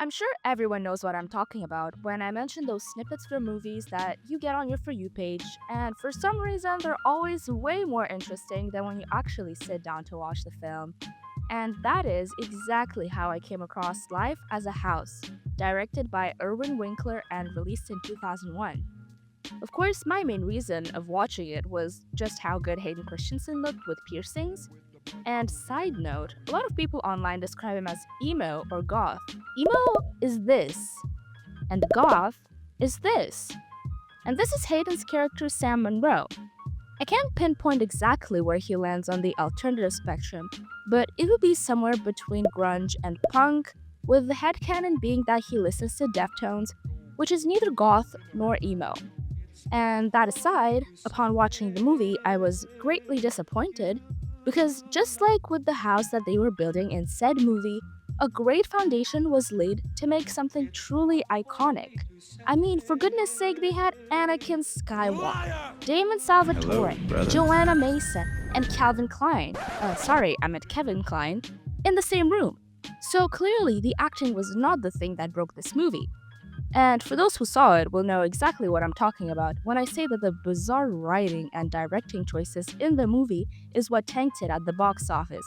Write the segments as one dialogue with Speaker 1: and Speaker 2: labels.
Speaker 1: I'm sure everyone knows what I'm talking about when I mention those snippets from movies that you get on your For You page, and for some reason, they're always way more interesting than when you actually sit down to watch the film. And that is exactly how I came across Life as a House, directed by Irwin Winkler and released in 2001. Of course, my main reason of watching it was just how good Hayden Christensen looked with piercings, and side note, a lot of people online describe him as emo or goth. Emo is this, and goth is this. And this is Hayden's character Sam Monroe. I can't pinpoint exactly where he lands on the alternative spectrum, but it would be somewhere between grunge and punk, with the headcanon being that he listens to Deftones, which is neither goth nor emo. And that aside, upon watching the movie, I was greatly disappointed because just like with the house that they were building in said movie, a great foundation was laid to make something truly iconic. I mean, for goodness sake, they had Anakin Skywalker, Damon
Speaker 2: Hello,
Speaker 1: Salvatore,
Speaker 2: brother.
Speaker 1: Joanna Mason, and Calvin Klein, sorry, I meant Kevin Klein, in the same room. So clearly, the acting was not the thing that broke this movie. And for those who saw it will know exactly what I'm talking about when I say that the bizarre writing and directing choices in the movie is what tanked it at the box office.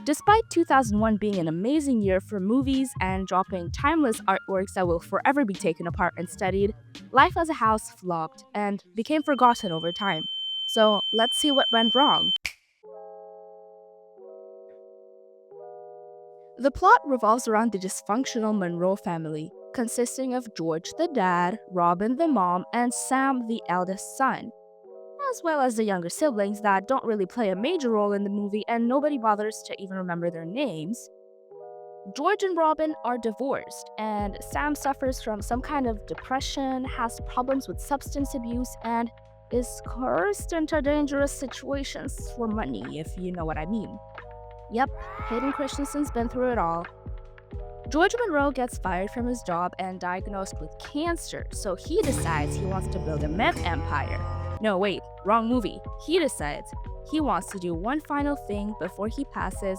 Speaker 1: Despite 2001 being an amazing year for movies and dropping timeless artworks that will forever be taken apart and studied, Life as a House flopped and became forgotten over time. So let's see what went wrong. The plot revolves around the dysfunctional Monroe family, consisting of George the dad, Robin the mom, and Sam the eldest son, as well as the younger siblings that don't really play a major role in the movie and nobody bothers to even remember their names. George and Robin are divorced, and Sam suffers from some kind of depression, has problems with substance abuse, and is coerced into dangerous situations for money, if you know what I mean. Yep, Hayden Christensen's been through it all. George Monroe gets fired from his job and diagnosed with cancer, so he decides he wants to build a meth empire. No, wait, wrong movie. He decides he wants to do one final thing before he passes,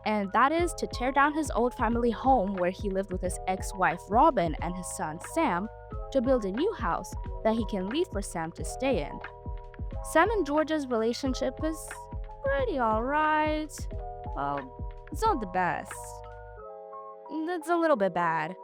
Speaker 1: and that is to tear down his old family home where he lived with his ex wife Robin and his son Sam to build a new house that he can leave for Sam to stay in. Sam and George's relationship is pretty alright. Well, it's not the best. It's a little bit bad.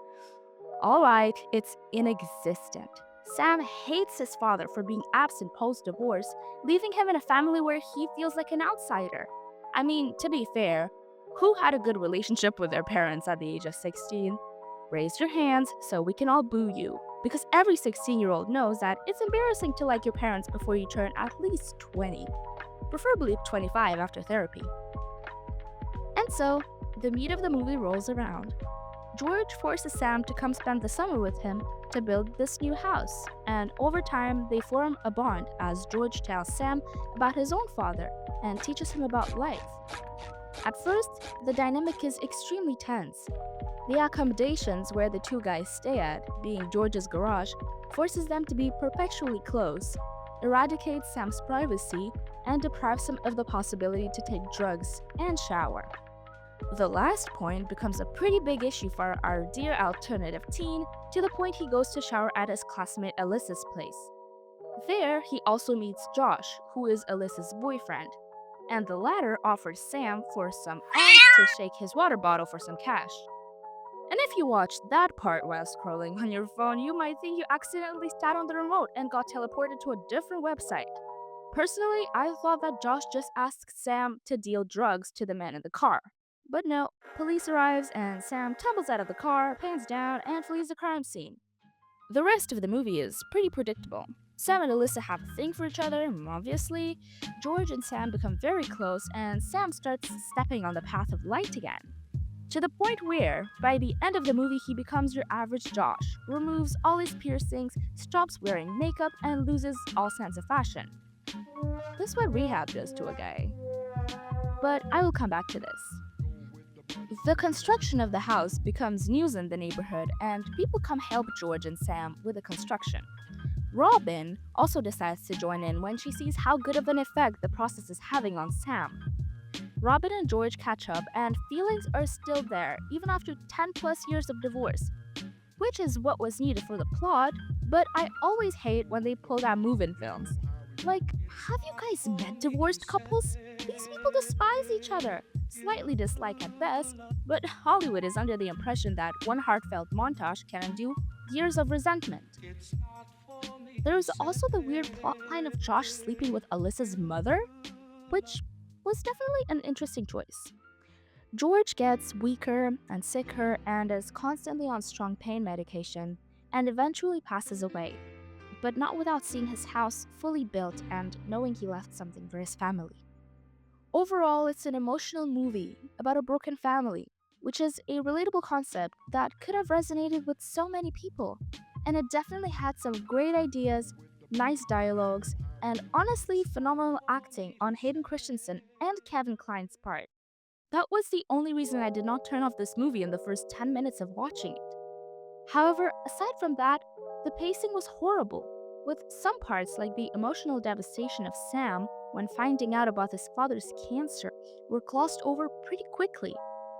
Speaker 1: Alright, it's inexistent. Sam hates his father for being absent post divorce, leaving him in a family where he feels like an outsider. I mean, to be fair, who had a good relationship with their parents at the age of 16? Raise your hands so we can all boo you. Because every 16-year-old knows that it's embarrassing to like your parents before you turn at least 20, preferably 25 after therapy. And so, the meat of the movie rolls around. George forces Sam to come spend the summer with him to build this new house, and over time they form a bond as George tells Sam about his own father and teaches him about life. At first, the dynamic is extremely tense. The accommodations where the two guys stay at, being George's garage, forces them to be perpetually close, eradicates Sam's privacy, and deprives him of the possibility to take drugs and shower. The last point becomes a pretty big issue for our dear alternative teen, to the point he goes to shower at his classmate Alyssa's place. There, he also meets Josh, who is Alyssa's boyfriend, and the latter offers Sam for some ants to shake his water bottle for some cash. And if you watched that part while scrolling on your phone, you might think you accidentally sat on the remote and got teleported to a different website. Personally, I thought that Josh just asked Sam to deal drugs to the man in the car. But no, police arrives and Sam tumbles out of the car, pants down, and flees the crime scene. The rest of the movie is pretty predictable. Sam and Alyssa have a thing for each other, obviously. George and Sam become very close, and Sam starts stepping on the path of light again. To the point where, by the end of the movie, he becomes your average Josh, removes all his piercings, stops wearing makeup, and loses all sense of fashion. This is what rehab does to a guy. But I will come back to this. The construction of the house becomes news in the neighborhood, and people come help George and Sam with the construction. Robin also decides to join in when she sees how good of an effect the process is having on Sam. Robin and George catch up, and feelings are still there even after 10 plus years of divorce, which is what was needed for the plot, but I always hate when they pull that move in films. Like, have you guys met divorced couples? These people despise each other, slightly dislike at best, but Hollywood is under the impression that one heartfelt montage can undo years of resentment. There is also the weird plotline of Josh sleeping with Alyssa's mother, which was definitely an interesting choice. George gets weaker and sicker and is constantly on strong pain medication and eventually passes away, but not without seeing his house fully built and knowing he left something for his family. Overall, it's an emotional movie about a broken family, which is a relatable concept that could have resonated with so many people. And it definitely had some great ideas, nice dialogues, and honestly phenomenal acting on Hayden Christensen and Kevin Kline's part. That was the only reason I did not turn off this movie in the first 10 minutes of watching it. However, aside from that, the pacing was horrible, with some parts like the emotional devastation of Sam when finding out about his father's cancer were glossed over pretty quickly,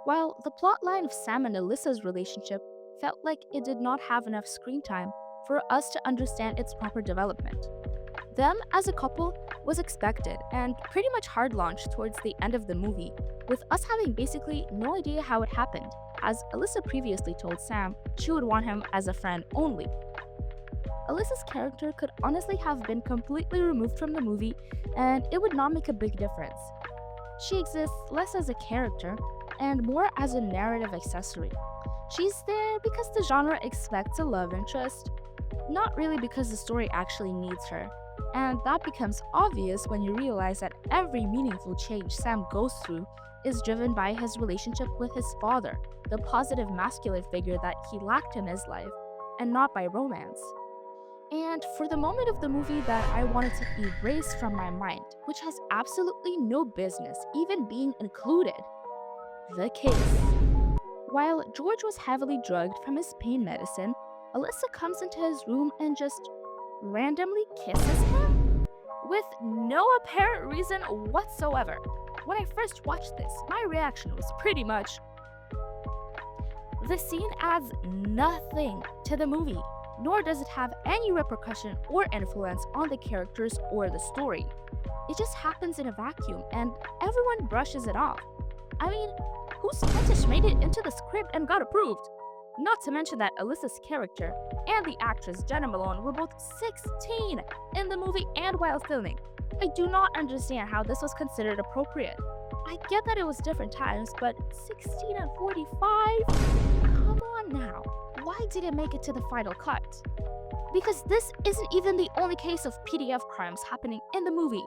Speaker 1: while the plotline of Sam and Alyssa's relationship felt like it did not have enough screen time for us to understand its proper development. Them as a couple was expected and pretty much hard launched towards the end of the movie, with us having basically no idea how it happened, as Alyssa previously told Sam she would want him as a friend only. Alyssa's character could honestly have been completely removed from the movie and it would not make a big difference. She exists less as a character and more as a narrative accessory. She's there because the genre expects a love interest, not really because the story actually needs her. And that becomes obvious when you realize that every meaningful change Sam goes through is driven by his relationship with his father, the positive masculine figure that he lacked in his life, and not by romance. And for the moment of the movie that I wanted to erase from my mind, which has absolutely no business even being included, the kiss. While George was heavily drugged from his pain medicine, Alyssa comes into his room and just randomly kisses him? With no apparent reason whatsoever. When I first watched this, my reaction was pretty much, the scene adds nothing to the movie, nor does it have any repercussion or influence on the characters or the story. It just happens in a vacuum and everyone brushes it off. I mean, whose fetish made it into the script and got approved? Not to mention that Alyssa's character and the actress Jenna Malone were both 16 in the movie and while filming. I do not understand how this was considered appropriate. I get that it was different times, but 16 and 45? Come on now. Why did it make it to the final cut? Because this isn't even the only case of PDF crimes happening in the movie.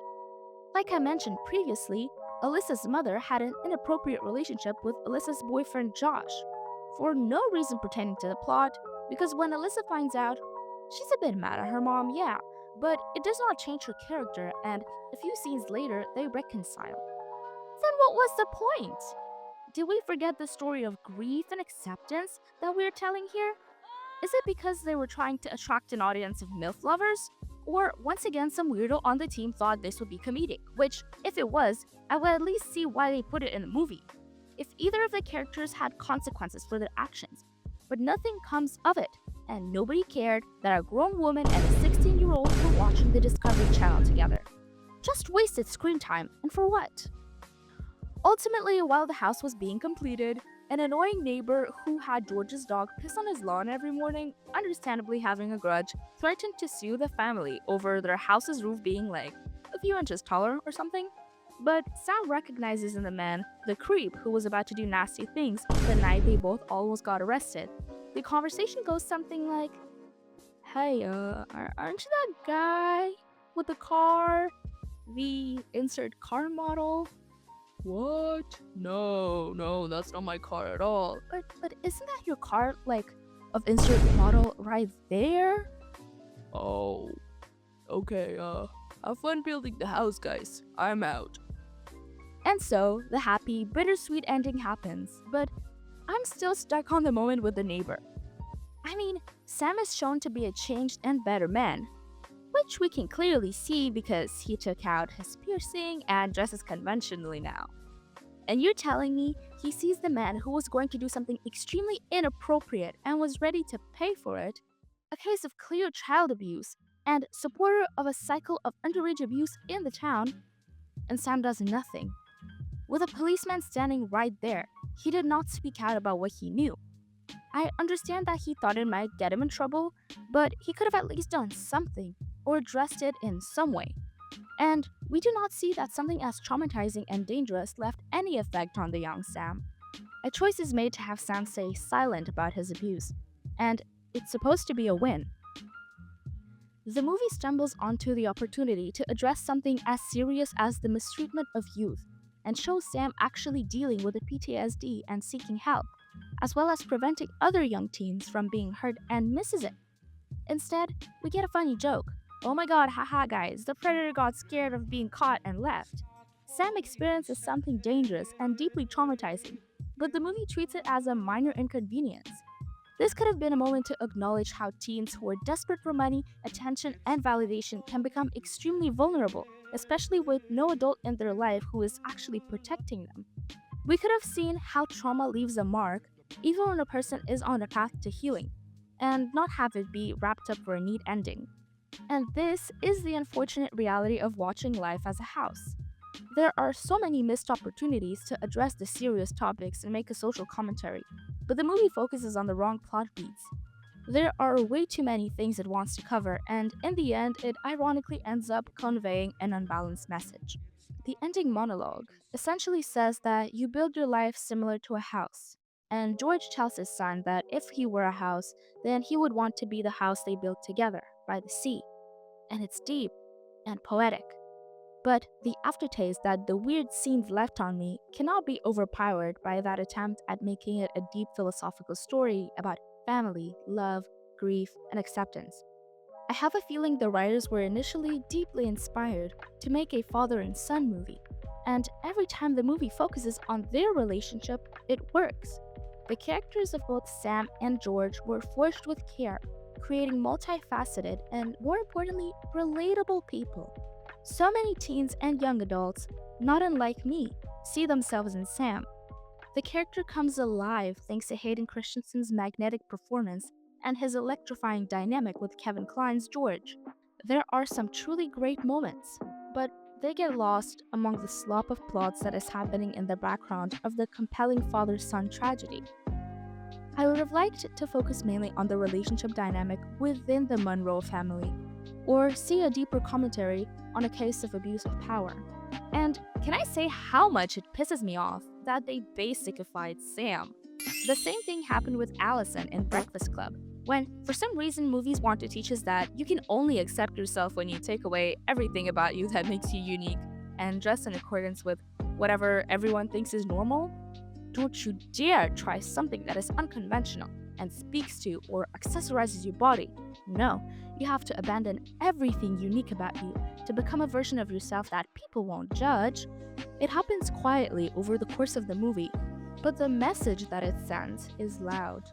Speaker 1: Like I mentioned previously, Alyssa's mother had an inappropriate relationship with Alyssa's boyfriend Josh, for no reason pertaining to the plot, because when Alyssa finds out, she's a bit mad at her mom, yeah, but it does not change her character, and a few scenes later, they reconcile. Then what was the point? Did we forget the story of grief and acceptance that we're telling here? Is it because they were trying to attract an audience of MILF lovers? Or once again, some weirdo on the team thought this would be comedic, which, if it was, I would at least see why they put it in the movie. If either of the characters had consequences for their actions, but nothing comes of it, and nobody cared that a grown woman and a 16-year-old were watching the Discovery Channel together. Just wasted screen time, and for what? Ultimately, while the house was being completed, an annoying neighbor who had George's dog piss on his lawn every morning, understandably having a grudge, threatened to sue the family over their house's roof being like a few inches taller or something. But Sam recognizes in the man the creep who was about to do nasty things the night they both almost got arrested. The conversation goes something like, "Hey, aren't you that guy with the car? The insert car model?" "What? No, that's not my car at all." But isn't that your car, like, of insert model right there?" "Oh, okay, have fun building the house, guys. I'm out." And so, the happy, bittersweet ending happens, but I'm still stuck on the moment with the neighbor. I mean, Sam is shown to be a changed and better man, which we can clearly see because he took out his piercing and dresses conventionally now. And you're telling me he sees the man who was going to do something extremely inappropriate and was ready to pay for it, a case of clear child abuse, and supporter of a cycle of underage abuse in the town, and Sam does nothing. With a policeman standing right there, he did not speak out about what he knew. I understand that he thought it might get him in trouble, but he could have at least done something or addressed it in some way. And we do not see that something as traumatizing and dangerous left any effect on the young Sam. A choice is made to have Sam stay silent about his abuse, and it's supposed to be a win. The movie stumbles onto the opportunity to address something as serious as the mistreatment of youth and shows Sam actually dealing with the PTSD and seeking help, as well as preventing other young teens from being hurt and misses it. Instead, we get a funny joke. Oh my god, haha guys, the predator got scared of being caught and left. Sam experiences something dangerous and deeply traumatizing, but the movie treats it as a minor inconvenience. This could have been a moment to acknowledge how teens who are desperate for money, attention, and validation can become extremely vulnerable, especially with no adult in their life who is actually protecting them. We could have seen how trauma leaves a mark, even when a person is on a path to healing, and not have it be wrapped up for a neat ending. And this is the unfortunate reality of watching life as a house. There are so many missed opportunities to address the serious topics and make a social commentary, but the movie focuses on the wrong plot beats. There are way too many things it wants to cover, and in the end, it ironically ends up conveying an unbalanced message. The ending monologue essentially says that you build your life similar to a house. And George tells his son that if he were a house, then he would want to be the house they built together by the sea. And it's deep and poetic. But the aftertaste that the weird scenes left on me cannot be overpowered by that attempt at making it a deep philosophical story about family, love, grief, and acceptance. I have a feeling the writers were initially deeply inspired to make a father and son movie, and every time the movie focuses on their relationship, it works. The characters of both Sam and George were forged with care, creating multifaceted and, more importantly, relatable people. So many teens and young adults, not unlike me, see themselves in Sam. The character comes alive thanks to Hayden Christensen's magnetic performance and his electrifying dynamic with Kevin Kline's George. There are some truly great moments, but they get lost among the slop of plots that is happening in the background of the compelling father son tragedy. I would have liked to focus mainly on the relationship dynamic within the Monroe family, or see a deeper commentary on a case of abuse of power. And can I say how much it pisses me off that they basicified Sam? The same thing happened with Allison in Breakfast Club, when for some reason movies want to teach us that you can only accept yourself when you take away everything about you that makes you unique and dress in accordance with whatever everyone thinks is normal. Don't you dare try something that is unconventional and speaks to or accessorizes your body. No, you have to abandon everything unique about you to become a version of yourself that people won't judge. It happens quietly over the course of the movie, but the message that it sends is loud.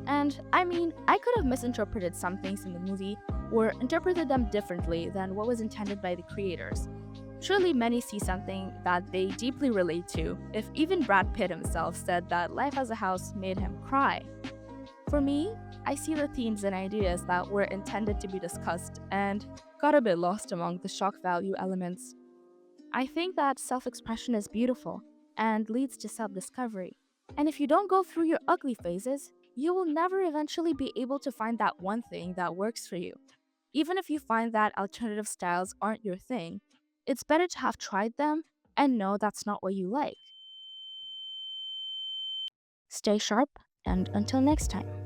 Speaker 1: And I mean, I could have misinterpreted some things in the movie or interpreted them differently than what was intended by the creators. Surely many see something that they deeply relate to, if even Brad Pitt himself said that Life as a House made him cry. For me, I see the themes and ideas that were intended to be discussed and got a bit lost among the shock value elements. I think that self expression is beautiful and leads to self discovery. And if you don't go through your ugly phases, you will never eventually be able to find that one thing that works for you. Even if you find that alternative styles aren't your thing, it's better to have tried them and know that's not what you like. Stay sharp, and until next time.